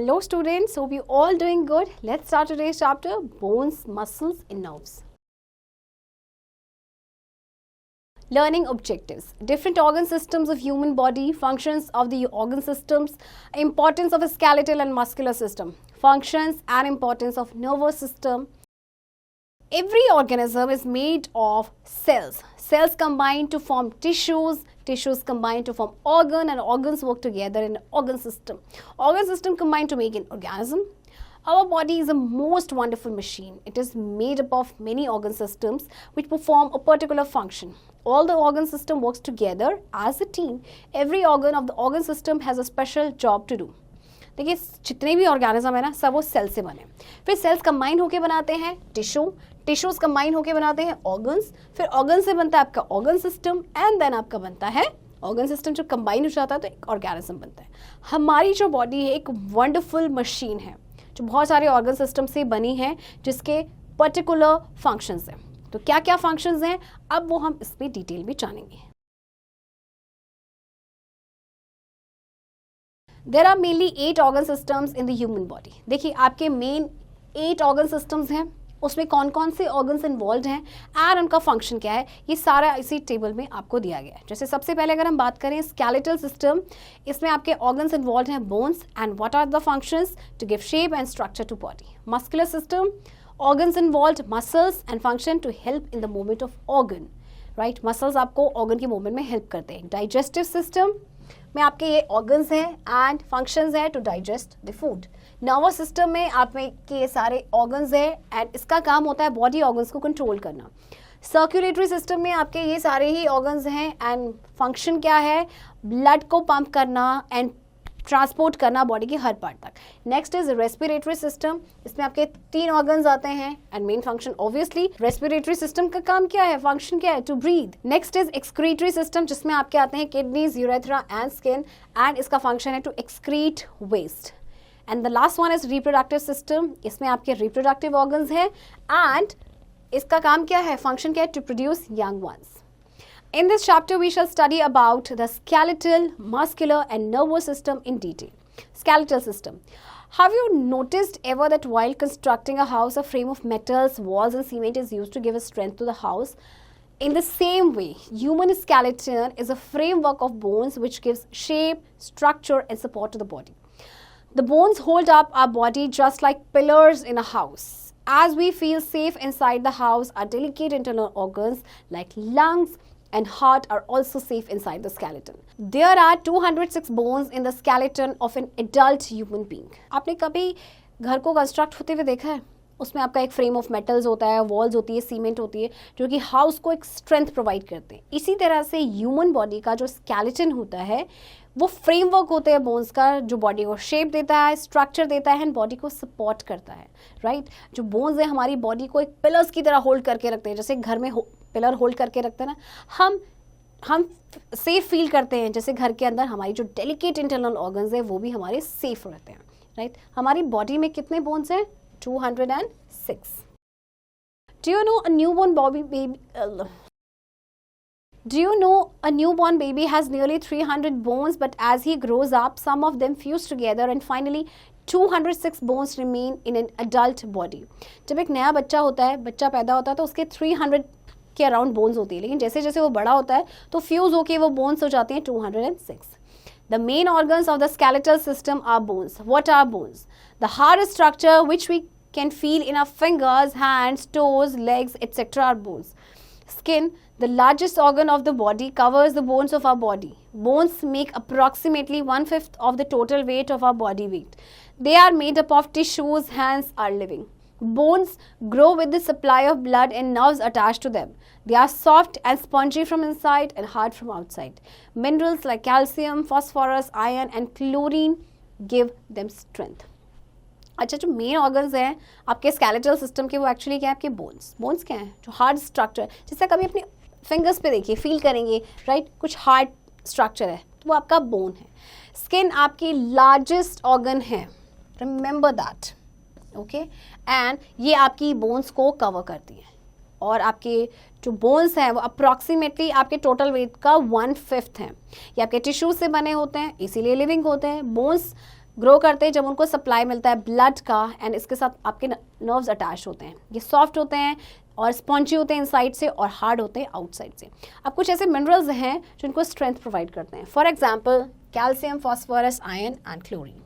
Hello students, hope you all doing good. Let's start today's chapter, bones, muscles and nerves. Learning objectives. Different organ systems of human body, functions of the organ systems, importance of a skeletal and muscular system, functions and importance of nervous system. Every organism is made of cells. Cells combine to form tissues, tissues combine to form organ, and organs work together in an organ system. Organ system combine to make an organism. Our body is a most wonderful machine. It is made up of many organ systems which perform a particular function. All the organ system works together as a team. Every organ of the organ system has a special job to do. देखिए जितने भी organism है ना सब वो cell से बने, फिर सेल्स कंबाइन होके बनाते हैं टिश्यू, टिश्यूज कंबाइन होके बनाते हैं ऑर्गन्स, फिर ऑर्गन से बनता है आपका ऑर्गन सिस्टम एंड देन आपका बनता है ऑर्गन सिस्टम जो कंबाइन हो जाता है तो एक ऑर्गेनिज्म बनता है. हमारी जो बॉडी है एक वंडरफुल मशीन है जो बहुत सारे ऑर्गन सिस्टम से बनी है जिसके पर्टिकुलर फंक्शंस हैं. तो क्या क्या फंक्शंस हैं अब वो हम इसमें डिटेल में जानेंगे. There are mainly 8 organ systems in the human body. देखिए आपके मेन 8 organ systems हैं, उसमें कौन कौन से organs involved हैं और उनका function क्या है, ये सारा इसी टेबल में आपको दिया गया है. जैसे सबसे पहले अगर हम बात करें skeletal system, इसमें आपके organs involved हैं bones and what are the functions to give shape and structure to body. Muscular system, organs involved muscles and function to help in the movement of organ. Right? Muscles आपको organ के movement में help करते हैं. Digestive system में आपके ये organs हैं and functions हैं to digest the food. Nervous system में आप में के सारे ऑर्गन्स हैं एंड इसका काम होता है बॉडी ऑर्गन्स को कंट्रोल करना. सर्कुलेटरी सिस्टम में आपके ये सारे ही ऑर्गन्स हैं एंड फंक्शन क्या है, ब्लड को पंप करना एंड ट्रांसपोर्ट करना बॉडी के हर पार्ट तक. नेक्स्ट इज रेस्पिरेटरी सिस्टम, इसमें आपके 3 ऑर्गन्स आते हैं and main function obviously respiratory system का काम क्या है, फंक्शन क्या है, to breathe. Next is excretory system जिसमें आपके आते हैं kidneys, urethra and skin and इसका फंक्शन है to excrete waste. And the last one is reproductive system, इसमें आपके रिप्रोडक्टिव ऑर्गन्स हैं एंड इसका काम क्या है, फंक्शन क्या है, to produce young ones. In this chapter, we shall study about the skeletal, muscular and nervous system in detail. Skeletal system. Have you noticed ever that while constructing a house, a frame of metals, walls and cement is used to give a strength to the house? In the same way, human skeleton is a framework of bones which gives shape, structure and support to the body. The bones hold up our body just like pillars in a house. As we feel safe inside the house, our delicate internal organs like lungs and heart are also safe inside the skeleton. There are 206 bones in the skeleton of an adult human being. आपने कभी घर को construct होते हुए देखा है? उसमें आपका एक फ्रेम ऑफ मेटल्स होता है, वॉल्स होती है, सीमेंट होती है जो कि हाउस को एक स्ट्रेंथ प्रोवाइड करते हैं. इसी तरह से ह्यूमन बॉडी का जो स्केलेटन होता है वो फ्रेमवर्क होते हैं बोन्स का जो बॉडी को शेप देता है, स्ट्रक्चर देता है एंड बॉडी को सपोर्ट करता है. राइट? जो बोन्स है हमारी बॉडी को एक पिलर्स की तरह होल्ड करके रखते हैं, जैसे घर में पिलर होल्ड करके रखते हैं ना, हम सेफ फील करते हैं जैसे घर के अंदर हमारी जो डेलिकेट इंटरनल ऑर्गन्स है वो भी हमारे सेफ रहते हैं. राइट? हमारी बॉडी में कितने बोन्स हैं? 206. Do you know a newborn baby has nearly 300 bones, but as he grows up, some of them fuse together and finally 206 bones remain in an adult body. जब एक नया बच्चा होता है, बच्चा पैदा होता है तो उसके 300 के अराउंड बोन्स होती है, लेकिन जैसे जैसे वो बड़ा होता है तो फ्यूज होके वो बोन्स हो जाते हैं 206. The main organs of the skeletal system are bones. What are bones? The hard structure which we can feel in our fingers, hands, toes, legs, etc. are bones. Skin, the largest organ of the body, covers the bones of our body. Bones make approximately 1/5 of the total weight of our body weight. They are made up of tissues, hence are living. Bones grow with the supply of blood and nerves attached to them. They are soft and spongy from inside and hard from outside. Minerals like calcium, phosphorus, iron and chlorine give them strength. अच्छा, जो main organs हैं आपके skeletal system के वो actually क्या है, आपके bones. Bones क्या है? जो हार्ड स्ट्रक्चर, जैसे कभी अपने फिंगर्स पे देखिए, फील करेंगे, राइट? कुछ हार्ड स्ट्रक्चर है तो वो आपका बोन है. स्किन आपकी लार्जेस्ट ऑर्गन है, रिमेंबर दैट. ओके, एंड ये आपकी बोन्स को कवर करती है और आपके जो बोन्स हैं वो अप्रॉक्सीमेटली आपके टोटल वेट का 1/5 हैं. ये आपके टिश्यूज से बने होते हैं, इसीलिए लिविंग होते हैं. बोन्स ग्रो करते हैं जब उनको सप्लाई मिलता है ब्लड का, एंड इसके साथ आपके नर्व्स अटैच होते हैं। ये सॉफ्ट होते हैं और स्पॉन्जी होते हैं इनसाइड से और हार्ड होते हैं आउटसाइड से। अब कुछ ऐसे मिनरल्स हैं जो इनको स्ट्रेंथ प्रोवाइड करते हैं, for example calcium, phosphorus, iron and chlorine.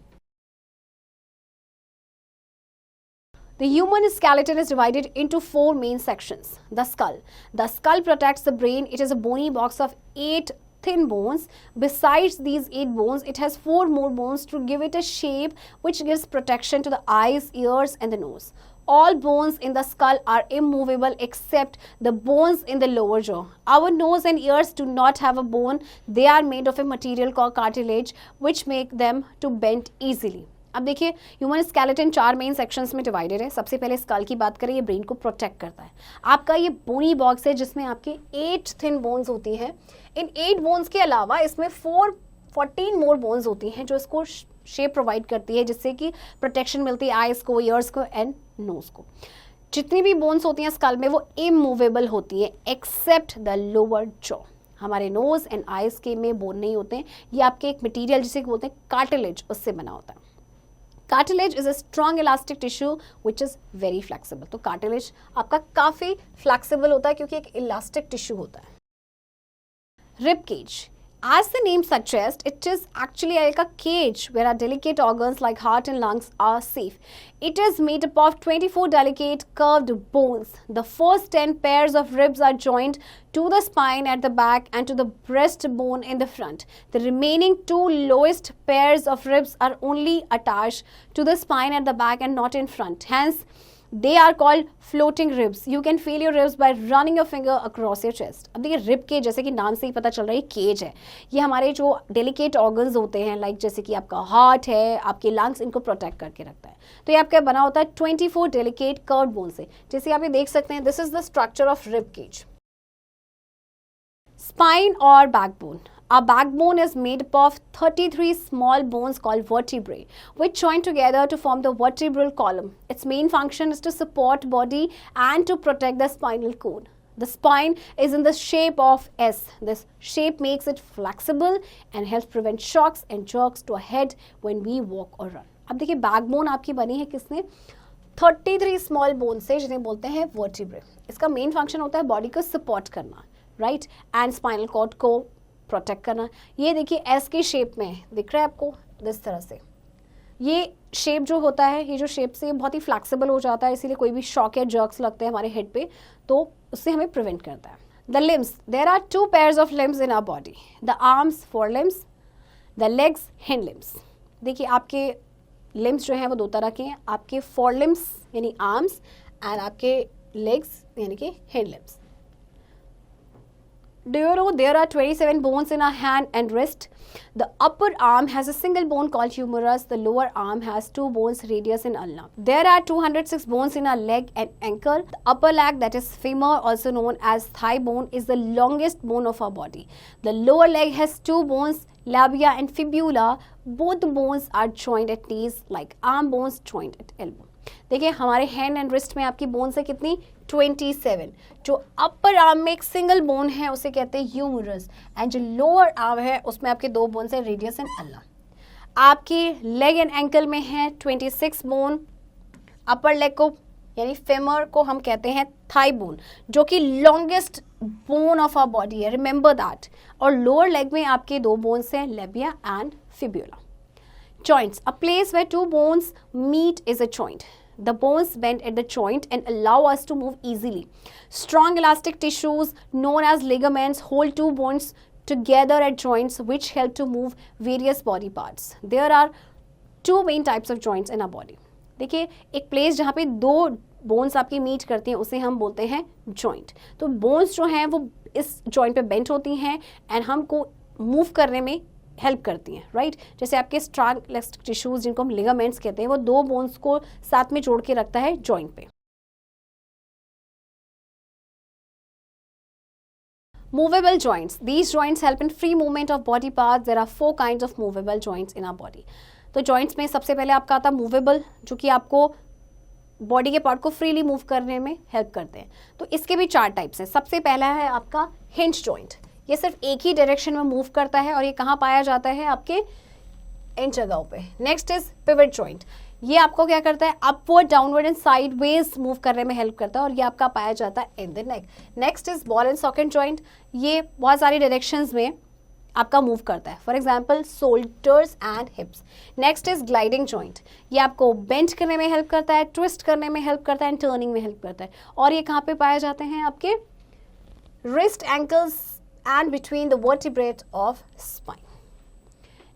The human skeleton is divided into 4 main sections. The skull. The skull protects the brain. It is a bony box of 8 thin bones. Besides these 8 bones, it has 4 more bones to give it a shape which gives protection to the eyes, ears and the nose. All bones in the skull are immovable except the bones in the lower jaw. Our nose and ears do not have a bone. They are made of a material called cartilage which make them to bend easily. अब देखिए human skeleton 4 main sections में divided है। सबसे पहले school की बात करें, ये ब्रेन को प्रोटेक्ट करता है। आपका ये बोनी बॉक्स है जिसमें आपके 8 थिन बोन्स होती हैं। इन 8 बोन्स के अलावा इसमें 14 मोर बोन्स होती हैं जो इसको शेप प्रोवाइड करती है, जिससे कि प्रोटेक्शन मिलती है आइज को, ईयर्स को एंड नोज को। जितनी भी बोन्स होती हैं स्कल में वो इमूवेबल होती है एक्सेप्ट द लोअर जॉ। हमारे नोज एंड आइज के में बोन नहीं होते हैं। ये आपके एक मटीरियल जिसे बोलते हैं कार्टिलेज, उससे बना होता है। Cartilage is a strong elastic tissue which is very flexible. तो कार्टिलेज आपका काफी फ्लेक्सिबल होता है क्योंकि एक इलास्टिक टिश्यू होता है। Rib cage, as the name suggests, it is actually like a cage where our delicate organs like heart and lungs are safe. It is made up of 24 delicate curved bones. The first 10 pairs of ribs are joined to the spine at the back and to the breastbone in the front. The remaining 2 lowest pairs of ribs are only attached to the spine at the back and not in front. Hence, they are called floating ribs. You can feel your ribs by running your finger across your chest. अब देखिए rib cage, जैसे कि नाम से ही पता चल रहा है केज है। ये हमारे जो डेलिकेट ऑर्गन्स होते हैं, लाइक जैसे कि आपका हार्ट है, आपके लंग्स, इनको प्रोटेक्ट करके रखता है। तो ये आपका बना होता है 24 डेलिकेट कर्व्ड बोन से, जैसे आप ये देख सकते हैं। This is the structure of rib cage. Spine और backbone. Our backbone is made up of 33 small bones called vertebrae, which join together to form the vertebral column. Its main function is to support body and to protect the spinal cord. The spine is in the shape of S. This shape makes it flexible and helps prevent shocks and jerks to a head when we walk or run. अब देखिए backbone आपकी बनी है किसने? 33 small bone से, जिन्हें बोलते हैं वर्टिब्रे. इसका मेन फंक्शन होता है बॉडी को सपोर्ट करना, राइट, एंड स्पाइनल कॉर्ड को प्रोटेक्ट करना. ये देखिए एस की शेप में दिख रहा है आपको, इस तरह से. ये शेप जो होता है, ये जो शेप से बहुत ही फ्लेक्सिबल हो जाता है, इसीलिए कोई भी शॉक या जर्क्स लगते हैं हमारे हेड पे तो उससे हमें प्रिवेंट करता है. The limbs, there are 2 pairs of limbs in our body. The arms, fore limbs, the legs, hind limbs. देखिए आपके लिम्स जो हैं वो 2 तरह के हैं, आपके फोर लिम्स यानी आर्म्स एंड आपके लेग्स यानी कि hind limbs. Do you know there are 27 bones in our hand and wrist? The upper arm has a single bone called humerus. The lower arm has 2 bones, radius and ulna. There are 206 bones in our leg and ankle. The upper leg, that is femur, also known as thigh bone, is the longest bone of our body. The lower leg has 2 bones, labia and fibula. Both bones are joined at knees like arm bones joined at elbow. देखिए हमारे hand and wrist में आपकी bones है कितनी? 27. जो upper arm में एक single bone है उसे कहते हैं ह्यूमरस, एंड जो लोअर आर्म है उसमें आपके 2 बोन्स है, रेडियस एंड अल्ना. आपकी लेग एंड एंकल में है 26 बोन. अपर लेग को यानी फेमर को हम कहते हैं थाई बोन, जो कि longest bone of our body है, रिमेंबर दैट. और लोअर लेग में आपके 2 बोन्स हैं, tibia and fibula. Joints, a place where 2 bones meet is a joint. The bones bend at the joint and allow us to move easily. Strong elastic tissues known as ligaments hold 2 bones together at joints which help to move various body parts. There are 2 main types of joints in our body. देखिए एक place जहाँ पे 2 bones आपकी meet करती हैं उसे हम बोलते हैं जॉइंट. तो बोन्स जो हैं वो इस जॉइंट पे बेंट होती हैं एंड हमको मूव करने में हेल्प करती हैं, राइट. जैसे आपके स्ट्रॉन्ग इलास्टिक टिश्यूज जिनको हम लिगामेंट्स कहते हैं, वो 2 बोन्स को साथ में जोड़ के रखता है जॉइंट पे. Movable joints. These joints help in free movement of body parts. There are 4 kinds of movable joints in our body. तो joints में सबसे पहले आपका आता है movable, जो कि आपको बॉडी के पार्ट को फ्रीली मूव करने में हेल्प करते हैं. तो इसके भी 4 टाइप्स हैं. सबसे पहला है आपका हिंज जॉइंट. ये सिर्फ एक ही डायरेक्शन में मूव करता है और ये कहाँ पाया जाता है? आपके इन जगहों पे। नेक्स्ट इज पिवट जॉइंट, ये आपको क्या करता है, upward downward and sideways move करने में हेल्प करता है और ये आपका पाया जाता है in the neck. Next is ball and socket joint, ये बहुत सारी डायरेक्शंस में आपका मूव करता है, for example shoulders and हिप्स। Next is gliding joint, ये आपको बेंड करने में हेल्प करता है, ट्विस्ट करने में हेल्प करता है एंड टर्निंग में हेल्प करता है, और ये कहाँ पे पाए जाते हैं, आपके wrist ankles and between the vertebrate of spine.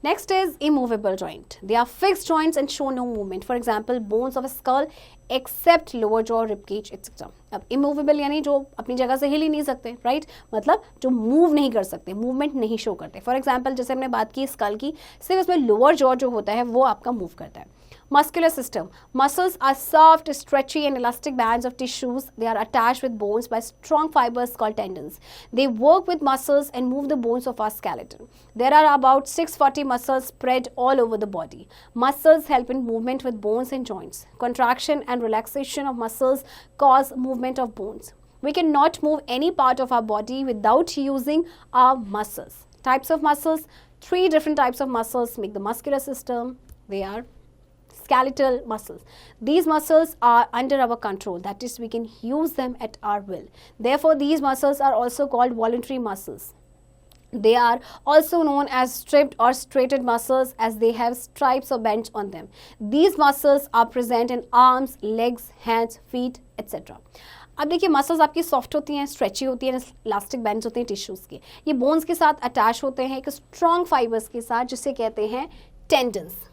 Next is immovable joint. They are fixed joints and show no movement. For example, bones of a skull except lower jaw, rib cage, etc. अब immovable यानी जो अपनी जगह से हिल ही नहीं सकते, right? मतलब जो मूव नहीं कर सकते, मूवमेंट नहीं शो करते। फॉर एग्जाम्पल जैसे हमने बात की स्कल की, सिर्फ उसमें लोअर जॉ जो होता है वो आपका मूव करता है। Muscular system. Muscles are soft, stretchy and elastic bands of tissues. They are attached with bones by strong fibers called tendons. They work with muscles and move the bones of our skeleton. There are about 640 muscles spread all over the body. Muscles help in movement with bones and joints. Contraction and relaxation of muscles cause movement of bones. We cannot move any part of our body without using our muscles. Types of muscles. 3 different types of muscles make the muscular system. They are skeletal muscles. These muscles are under our control, that is, we can use them at our will. Therefore, these muscles are also called voluntary muscles. They are also known as stripped or straighted muscles as they have stripes or bends on them. These muscles are present in arms, legs, hands, feet, etc. अब देखिए muscles आपकी soft होती हैं, stretchy होती हैं, elastic bands होते हैं tissues के, ये बोन्स के साथ अटैच होते हैं एक स्ट्रॉन्ग फाइबर्स के साथ जिसे कहते हैं टेंडन्स।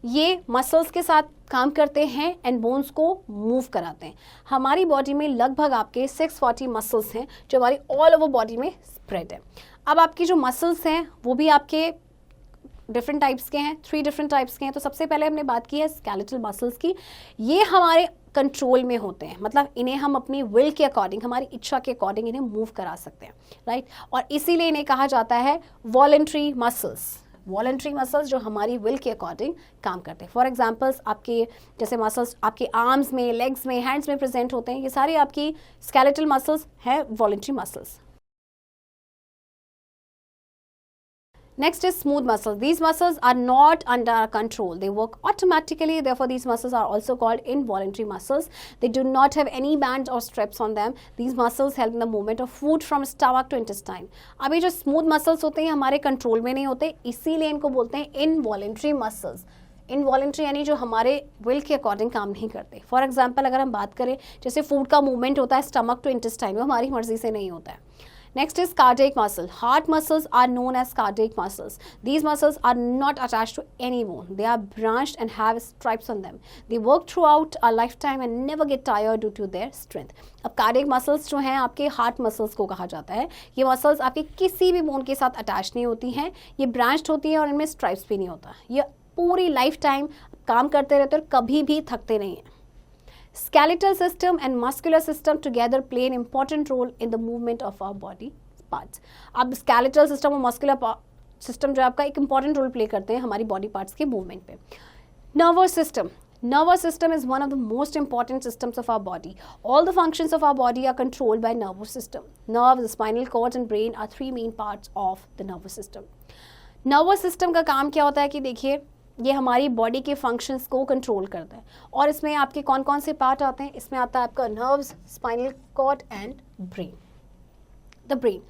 ये मसल्स के साथ काम करते हैं एंड बोन्स को मूव कराते हैं। हमारी बॉडी में लगभग आपके 640 मसल्स हैं जो हमारी ऑल ओवर बॉडी में स्प्रेड है। अब आपकी जो मसल्स हैं वो भी आपके डिफरेंट टाइप्स के हैं, 3 डिफरेंट टाइप्स के हैं। तो सबसे पहले हमने बात की है स्केलेटल मसल्स की, ये हमारे कंट्रोल में होते हैं, मतलब इन्हें हम अपनी विल के अकॉर्डिंग, हमारी इच्छा के अकॉर्डिंग इन्हें मूव करा सकते हैं, राइट? और इसीलिए इन्हें कहा जाता है वॉलंटरी मसल्स। वॉलंटरी मसल्स जो हमारी विल के अकॉर्डिंग काम करते हैं। फॉर एग्जांपल्स आपके जैसे मसल्स आपके आर्म्स में, लेग्स में, हैंड्स में प्रेजेंट होते हैं, ये सारे आपकी स्केलेटल मसल्स हैं, voluntary muscles. Next is smooth muscles. These muscles are not under our control. They work automatically. Therefore, these muscles are also called involuntary muscles. They do not have any bands or straps on them. These muscles help in the movement of food from stomach to intestine. अभी जो smooth muscles होते हैं हमारे control में नहीं होते, इसीलिए इनको बोलते हैं involuntary muscles. इनवॉलेंट्री यानी जो हमारे विल के अकॉर्डिंग काम नहीं करते। फॉर एग्जाम्पल अगर हम बात करें जैसे फूड का मूवमेंट होता है स्टमक टू इंटेस्टाइन, वो हमारी मर्जी से नहीं होता है। Next is cardiac muscle. Heart muscles are known as cardiac muscles. These muscles are not attached to any bone. They are branched and have stripes on them. They work throughout our lifetime and never get tired due to their strength. अब cardiac muscles जो हैं आपके heart muscles को कहा जाता है। ये muscles आपके किसी भी bone के साथ attached नहीं होती हैं, ये branched होती हैं और इनमें stripes भी नहीं होता। ये पूरी lifetime काम करते रहते हैं और कभी भी थकते नहीं हैं। Skeletal system and muscular system together play an important role in the movement of our body parts. अब skeletal system और muscular system जो आपका एक important role play करते हैं हमारी body parts के movement पे। Nervous system. Nervous system is one of the most important systems of our body. All the functions of our body are controlled by nervous system. Nerves, the spinal cord and brain are 3 main parts of the nervous system. Nervous system का काम क्या होता है कि देखिए ये हमारी body के फंक्शंस को कंट्रोल करता है और इसमें आपके कौन कौन से पार्ट आते हैं, इसमें आता है आपका nerves, spinal cord and brain. The brain,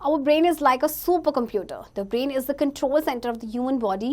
our brain is like a supercomputer. The brain is the control center of the human body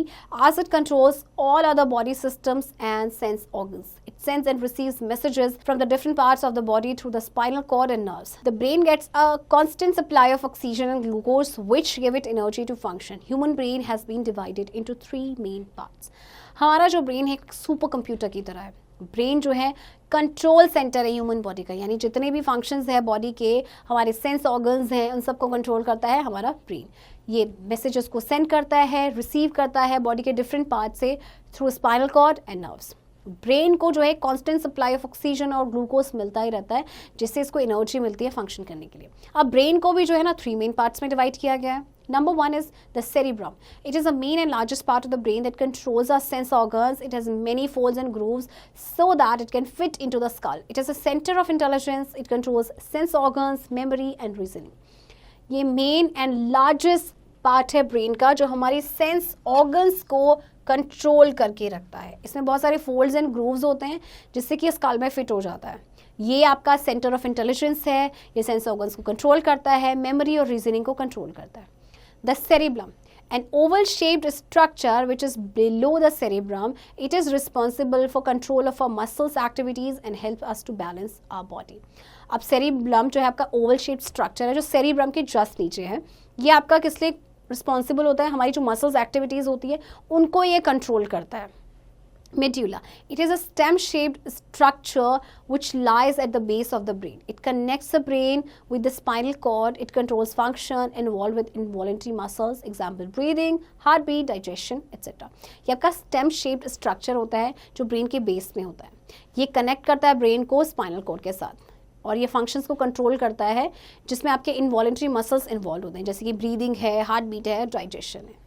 as it controls all other body systems and sense organs. It sends and receives messages from the different parts of the body through the spinal cord and nerves. The brain gets a constant supply of oxygen and glucose which give it energy to function. Human brain has been divided into 3 main parts. हमारा जो brain है एक super computer की तरह है। Brain जो है control centre है ह्यूमन बॉडी का, यानी जितने भी फंक्शंस है बॉडी के, हमारे सेंस ऑर्गन्स हैं, उन सबको कंट्रोल करता है हमारा ब्रेन। ये मैसेजेस को सेंड करता है, रिसीव करता है बॉडी के डिफरेंट पार्ट से through spinal cord and nerves. Brain को जो है कांस्टेंट सप्लाई ऑफ ऑक्सीजन और ग्लूकोज मिलता ही रहता है जिससे इसको एनर्जी मिलती है फंक्शन करने के लिए। अब ब्रेन को भी जो है ना 3 मेन पार्ट्स में डिवाइड किया गया है। Number 1 is the cerebrum. It is the main and largest part of the brain that controls our sense organs. It has many folds and grooves so that it can fit into the skull. It is a center of intelligence. It controls sense organs, memory and reasoning. ये main and largest part है brain का जो हमारी sense organs को control करके रखता है। इसमें बहुत सारे फोल्ड्स एंड ग्रूव्स होते हैं जिससे कि स्कल में फिट हो जाता है। ये आपका सेंटर ऑफ इंटेलिजेंस है, ये सेंस ऑर्गन्स को कंट्रोल करता है, मेमोरी और रीजनिंग को कंट्रोल करता है। The cerebellum, an oval shaped structure which is below the cerebrum, it is responsible for control of our muscles activities and help us to balance our body. अब cerebellum जो है आपका Oval shaped structure है जो cerebrum के just नीचे है, ये आपका किस लिए रिस्पॉन्सिबल होता है? हमारी जो मसल्स एक्टिविटीज़ होती है उनको ये कंट्रोल करता है। Medulla. It is a stem-shaped structure which lies at the base of the brain. It connects the brain with the spinal cord. It controls function involved with involuntary muscles, example breathing, heartbeat, digestion, etc. ये आपका stem-shaped structure होता है जो brain के base में होता है। ये कनेक्ट करता है ब्रेन को स्पाइनल कॉर्ड के साथ और ये फंक्शंस को कंट्रोल करता है जिसमें आपके इनवॉलेंट्री मसल्स इन्वॉल्व होते हैं जैसे कि ब्रीदिंग है, हार्ट बीट है, डाइजेशन है।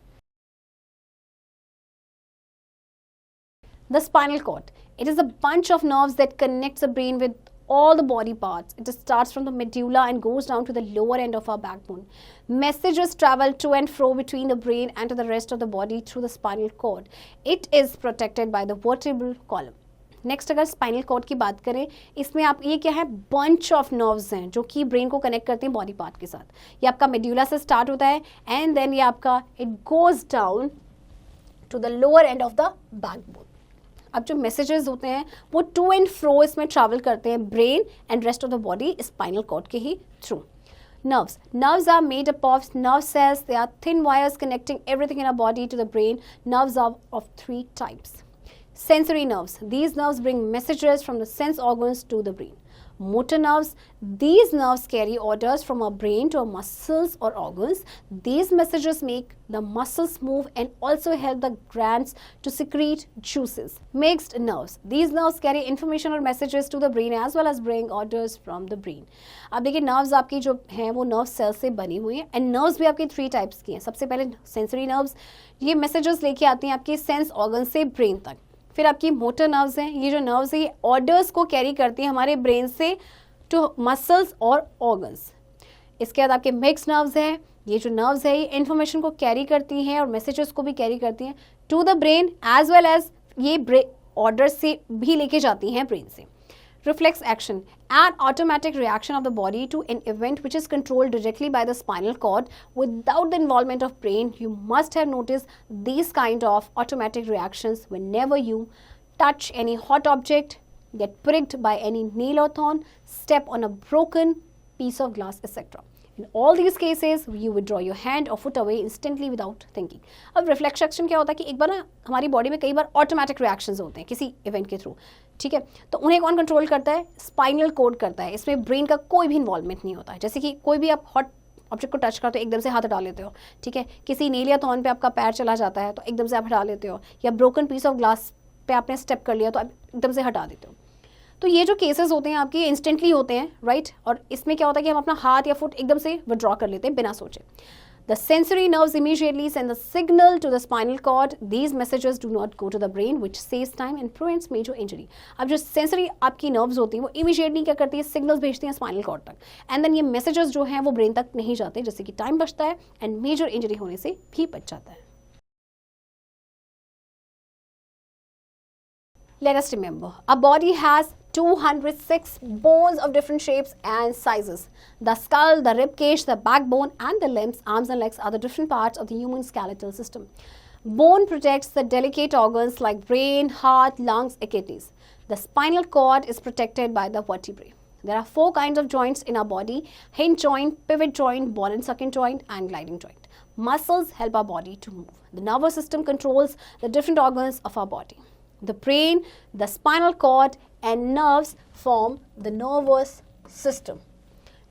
The spinal cord. It is a bunch of nerves that connects the brain with all the body parts. It starts from the medulla and goes down to the lower end of our backbone. Messages travel to and fro between the brain and to the rest of the body through the spinal cord. It is protected by the vertebral column. Next अगर spinal cord की बात करें, इसमें आप ये क्या है, bunch of nerves हैं जो कि ब्रेन को कनेक्ट करते हैं बॉडी पार्ट के साथ। ये आपका मेड्यूला से स्टार्ट होता है एंड देन ये आपका it goes down to the lower end of the backbone. अब जो मैसेजेस होते हैं वो टू एंड फ्रो इसमें ट्रैवल करते हैं brain and rest of the body spinal cord के ही through. Nerves are made up of nerve cells. They are thin wires connecting everything in our body to the brain. Nerves are of three types. Sensory nerves. These nerves bring messages from the sense organs to the brain. Motor nerves. These nerves carry orders from our brain to our muscles or organs. These messages make the muscles move and also help the glands to secrete juices. Mixed nerves. These nerves carry information or messages to the brain as well as bring orders from the brain. अब देखिए nerves आपकी जो हैं वो nerve cell से बनी हुई हैं एंड नर्व्स भी आपकी थ्री टाइप्स की हैं। सबसे पहले सेंसरी नर्व्स, ये मैसेजेस लेके आती हैं आपके सेंस ऑर्गन से ब्रेन तक। फिर आपकी मोटर नर्व्स हैं, ये जो नर्व्स है ये ऑर्डर्स को कैरी करती हैं हमारे ब्रेन से टू मसल्स और ऑर्गन्स। इसके बाद आपके मिक्स नर्व्स हैं, ये जो नर्व्स है ये इन्फॉर्मेशन को कैरी करती हैं और मैसेजेस को भी कैरी करती हैं to the brain as well as ये ऑर्डर से भी लेके जाती हैं ब्रेन से। Reflex action, an automatic reaction of the body to an event which is controlled directly by the spinal cord without the involvement of brain. You must have noticed these kind of automatic reactions whenever you touch any hot object, get pricked by any nail or thorn, step on a broken piece of glass, etc. In all these cases, you withdraw your hand or foot away instantly without thinking. अब reflex action क्या होता है कि एक बार ना हमारी body में कई बार ऑटोमेटिक रिएक्शंस होते हैं किसी इवेंट के थ्रू, ठीक है, तो उन्हें कौन कंट्रोल करता है? स्पाइनल कोड करता है। इसमें ब्रेन का कोई भी इन्वॉल्वमेंट नहीं होता है। जैसे कि कोई भी आप हॉट ऑब्जेक्ट को टच करते हो एकदम से हाथ हटा लेते हो, ठीक है, किसी नेल या थॉर्न पे आपका पैर चला जाता है तो एकदम से आप हटा लेते हो, या ब्रोकन पीस ऑफ ग्लास पे आपने स्टेप कर लिया तो आप एकदम से हटा देते हो। तो ये जो केसेस होते हैं आपके इंस्टेंटली होते हैं, राइट, और इसमें क्या होता है कि हम अपना हाथ या फुट एकदम से विड्रॉ कर लेते हैं बिना सोचे। The sensory nerves immediately send the signal to the spinal cord. These messages do not go to the brain, which saves time and prevents major injury. अब जो सेंसरी आपकी नर्व्स होती हैं वो इमीडिएटली क्या करती है, सिग्नल्स भेजती हैं स्पाइनल कॉर्ड तक, एंड देन ये मैसेजेस जो हैं वो ब्रेन तक नहीं जाते, जिससे कि टाइम बचता है एंड मेजर इंजरी होने से भी बच जाता है। Let us remember, our body has 206 bones of different shapes and sizes. The skull, the rib cage, the backbone, and the limbs, arms and legs are the different parts of the human skeletal system. Bone protects the delicate organs like brain, heart, lungs, and kidneys. The spinal cord is protected by the vertebrae. There are 4 kinds of joints in our body: hinge joint, pivot joint, ball and sucking joint, and gliding joint. Muscles help our body to move. The nervous system controls the different organs of our body. The brain, the spinal cord, and nerves form the nervous system.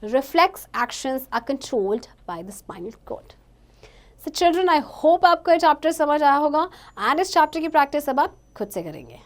Reflex actions are controlled by the spinal cord. So children, I hope आपको ये chapter समझ आया होगा and इस chapter की practice अब आप खुद से करेंगे।